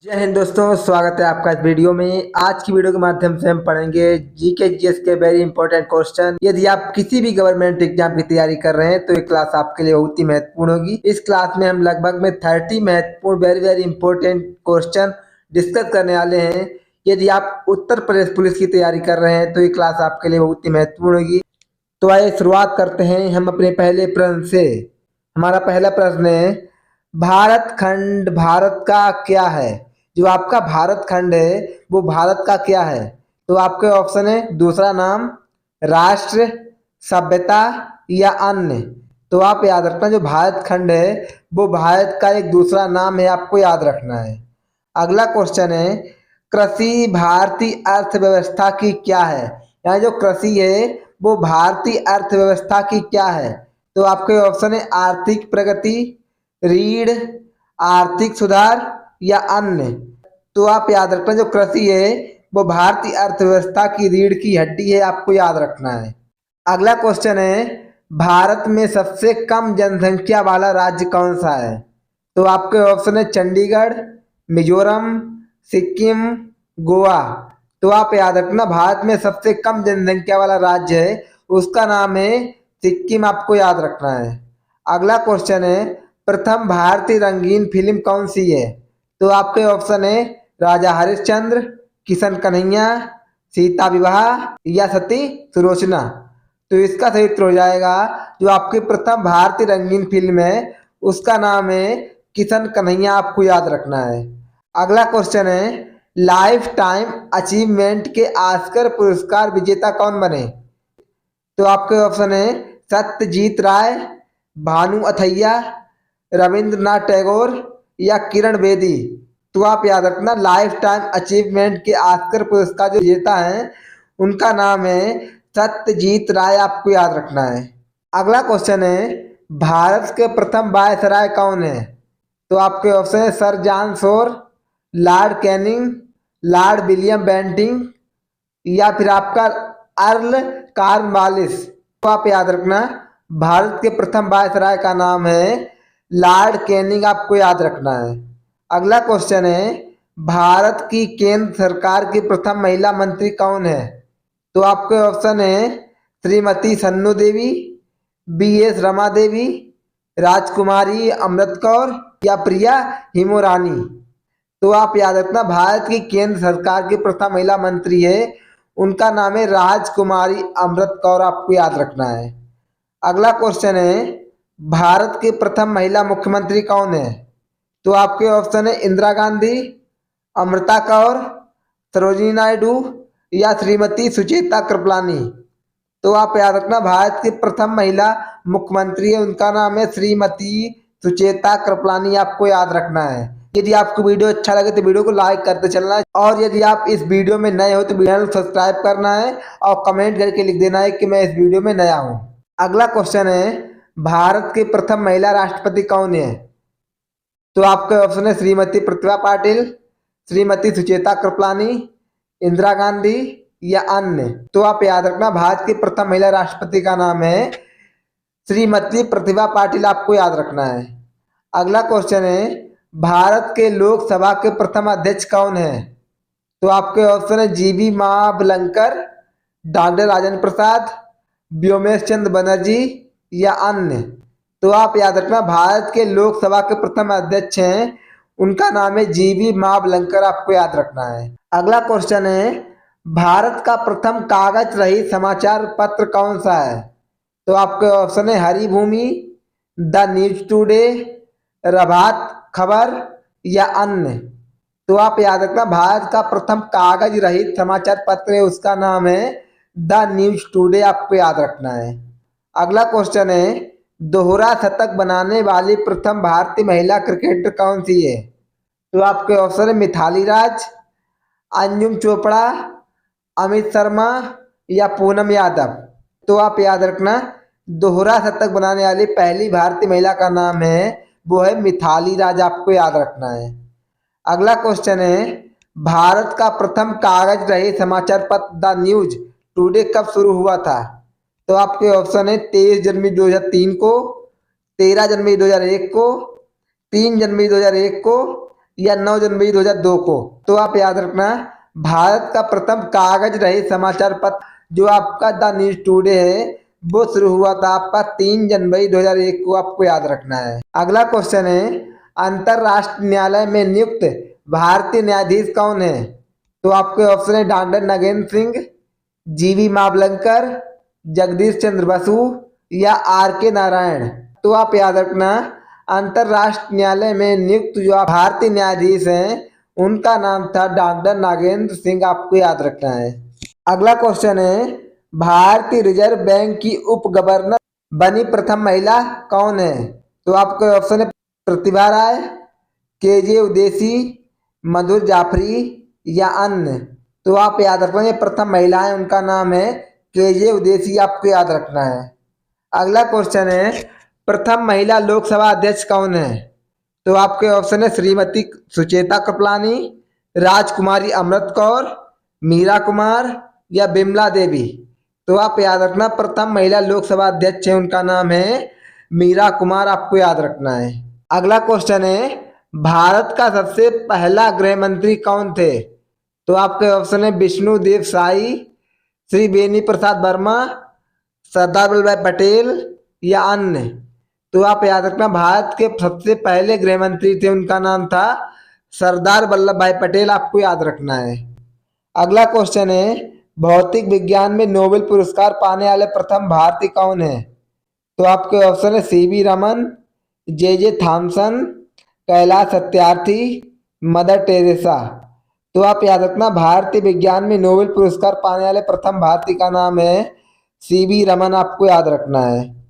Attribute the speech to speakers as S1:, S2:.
S1: जय हिंद दोस्तों, स्वागत है आपका इस वीडियो में। आज की वीडियो के माध्यम से हम पढ़ेंगे जीके जीएस के वेरी इंपॉर्टेंट क्वेश्चन। यदि आप किसी भी गवर्नमेंट एग्जाम की तैयारी कर रहे हैं तो ये क्लास आपके लिए बहुत ही महत्वपूर्ण होगी। इस क्लास में हम लगभग में 30 महत्वपूर्ण वेरी इंपॉर्टेंट क्वेश्चन डिस्कस करने वाले हैं। यदि आप उत्तर प्रदेश पुलिस की तैयारी कर रहे हैं तो ये क्लास आपके लिए बहुत ही महत्वपूर्ण होगी। तो आइए शुरुआत करते हैं हम अपने पहले प्रश्न से। हमारा पहला प्रश्न है, भारत खंड भारत का क्या है? जो आपका भारत खंड है वो भारत का क्या है? तो आपके ऑप्शन है दूसरा नाम, राष्ट्र, सभ्यता या अन्य। तो आप याद रखना, जो भारत खंड है वो भारत का एक दूसरा नाम है, आपको याद रखना है। अगला क्वेश्चन है, कृषि भारतीय अर्थव्यवस्था की क्या है? यहाँ जो कृषि है वो भारतीय अर्थव्यवस्था की क्या है? तो आपके ऑप्शन है आर्थिक प्रगति, रीढ़, आर्थिक सुधार या अन्य। तो आप याद रखना, जो कृषि है वो भारतीय अर्थव्यवस्था की रीढ़ की हड्डी है, आपको याद रखना है। अगला क्वेश्चन है, भारत में सबसे कम जनसंख्या वाला राज्य कौन सा है? तो आपके ऑप्शन है चंडीगढ़, मिजोरम, सिक्किम, गोवा। तो आप याद रखना, भारत में सबसे कम जनसंख्या वाला राज्य है उसका नाम है सिक्किम, आपको याद रखना है। अगला क्वेश्चन है, प्रथम भारतीय रंगीन फिल्म कौन सी है? तो आपके ऑप्शन है राजा हरिश्चंद्र, किशन कन्हैया, सीता विवाह या सती सुलोचना। तो इसका सही उत्तर हो जाएगा, जो आपकी प्रथम भारतीय रंगीन फिल्म है उसका नाम है किशन कन्हैया, आपको याद रखना है। अगला क्वेश्चन है, लाइफ टाइम अचीवमेंट के ऑस्कर पुरस्कार विजेता कौन बने? तो आपके ऑप्शन है सत्यजीत राय, भानु अथैया, रविंद्रनाथ टैगोर या किरण बेदी। तो आप याद रखना, लाइफ टाइम अचीवमेंट के ऑस्कर पुरस्कार जो विजेता हैं उनका नाम है सत्यजीत राय, आपको याद रखना है। अगला क्वेश्चन है, भारत के प्रथम वायसराय कौन है? तो आपके ऑप्शन है sir John Shore, Lord Canning, Lord William Bentinck या फिर आपका अर्ल कॉर्नवालिस। तो आप याद रखना, भारत के प्रथम वायसराय का नाम है लॉर्ड कैनिंग, आपको याद रखना है। अगला क्वेश्चन है, भारत की केंद्र सरकार की प्रथम महिला मंत्री कौन है? तो आपके ऑप्शन है श्रीमती सन्नू देवी, बी एस रमा देवी, राजकुमारी अमृत कौर या प्रिया हिमोरानी। तो आप याद रखना, भारत की केंद्र सरकार की प्रथम महिला मंत्री है उनका नाम है राजकुमारी अमृत कौर, आपको याद रखना है। अगला क्वेश्चन है, भारत की प्रथम महिला मुख्यमंत्री कौन है? तो आपके ऑप्शन है इंदिरा गांधी, अमृता कौर, सरोजिनी नायडू या श्रीमती सुचेता कृपलानी। तो आप याद रखना, भारत की प्रथम महिला मुख्यमंत्री है उनका नाम है श्रीमती सुचेता कृपलानी, आपको याद रखना है। यदि आपको वीडियो अच्छा लगे तो वीडियो को लाइक करते चलना है, और यदि आप इस वीडियो में नए हो तो चैनल को सब्सक्राइब करना है और कमेंट करके लिख देना है कि मैं इस वीडियो में नया हूँ। अगला क्वेश्चन है, भारत की प्रथम महिला राष्ट्रपति कौन है? तो आपके ऑप्शन है श्रीमती प्रतिभा पाटिल, श्रीमती सुचेता कृपलानी, इंदिरा गांधी या अन्य। तो आप याद रखना, भारत की प्रथम महिला राष्ट्रपति का नाम है श्रीमती प्रतिभा पाटिल, आपको याद रखना है। अगला क्वेश्चन है, भारत के लोकसभा के प्रथम अध्यक्ष कौन है? तो आपके ऑप्शन है जीवी महाबलंकर, डॉक्टर राजेंद्र प्रसाद, व्योमेश चंद्र बनर्जी या अन्य। तो आप याद रखना, भारत के लोकसभा के प्रथम अध्यक्ष हैं उनका नाम है जीवी महाबलंकर, आपको याद रखना है। अगला क्वेश्चन है, भारत का प्रथम कागज रहित समाचार पत्र कौन सा है? तो आपके ऑप्शन है Haribhoomi, the news today, Prabhat Khabar या अन्य। तो आप याद रखना, भारत का प्रथम कागज रहित समाचार पत्र है उसका नाम है द न्यूज टुडे, आपको याद रखना है। अगला क्वेश्चन है, दोहरा शतक बनाने वाली प्रथम भारतीय महिला क्रिकेटर कौन सी है? तो आपके ऑप्शन है मिथाली राज, अंजुम चोपड़ा, अमित शर्मा या पूनम यादव। तो आप याद रखना, दोहरा शतक बनाने वाली पहली भारतीय महिला का नाम है वो है मिथाली राज, आपको याद रखना है। अगला क्वेश्चन है, भारत का प्रथम कागज रहित समाचार पत्र द न्यूज टुडे कब शुरू हुआ था? तो आपके ऑप्शन है 23 जनवरी 2003 को, 13 जनवरी 2001 को, 3 जनवरी 2001 को या 9 जनवरी 2002 को? तो आप याद रखना, भारत का प्रथम कागज रहित समाचार पत्र जो आपका द न्यूज टुडे है वो शुरू हुआ था आपका 3 जनवरी 2001 को, आपको याद रखना है। अगला क्वेश्चन है, अंतरराष्ट्रीय न्यायालय में नियुक्त भारतीय न्यायाधीश कौन है? तो आपके ऑप्शन है डांडन नागेंद्र सिंह, जीवी मावलंकर, जगदीश चंद्र बसु या आर के नारायण। तो आप याद रखना, अंतरराष्ट्रीय न्यायालय में नियुक्त जो भारतीय न्यायाधीश हैं उनका नाम था डॉक्टर नागेंद्र सिंह, आपको याद रखना है। अगला क्वेश्चन है, भारतीय रिजर्व बैंक की उप गवर्नर बनी प्रथम महिला कौन है? तो आपके ऑप्शन है प्रतिभा राय, केजे उदेसी, मधुर जाफरी या अन्य। तो आप याद रखना, ये प्रथम महिला है, उनका नाम है केजे उदेसी, आपको याद रखना है। अगला क्वेश्चन है, प्रथम महिला लोकसभा अध्यक्ष कौन है? तो आपके ऑप्शन है श्रीमती सुचेता कृपलानी, राजकुमारी अमृत कौर, मीरा कुमार या बिमला देवी। तो आप याद रखना, प्रथम महिला लोकसभा अध्यक्ष है, उनका नाम है मीरा कुमार, आपको याद रखना है। अगला क्वेश्चन है, भारत का सबसे पहला गृह मंत्री कौन थे? तो आपके ऑप्शन है विष्णु देव साई, श्री बेनी प्रसाद वर्मा, सरदार वल्लभ भाई पटेल या अन्य। तो आप याद रखना, भारत के सबसे पहले गृह मंत्री थे, उनका नाम था सरदार वल्लभ भाई पटेल, आपको याद रखना है। अगला क्वेश्चन है, भौतिक विज्ञान में नोबेल पुरस्कार पाने वाले प्रथम भारतीय कौन है? तो आपके ऑप्शन है CV Raman, J Thomson, Kailash Satyarthi, mother Teresa. तो आप याद रखना, भारतीय विज्ञान में नोबेल पुरस्कार पाने वाले प्रथम भारतीय का नाम है सीवी रमन, आपको याद रखना है।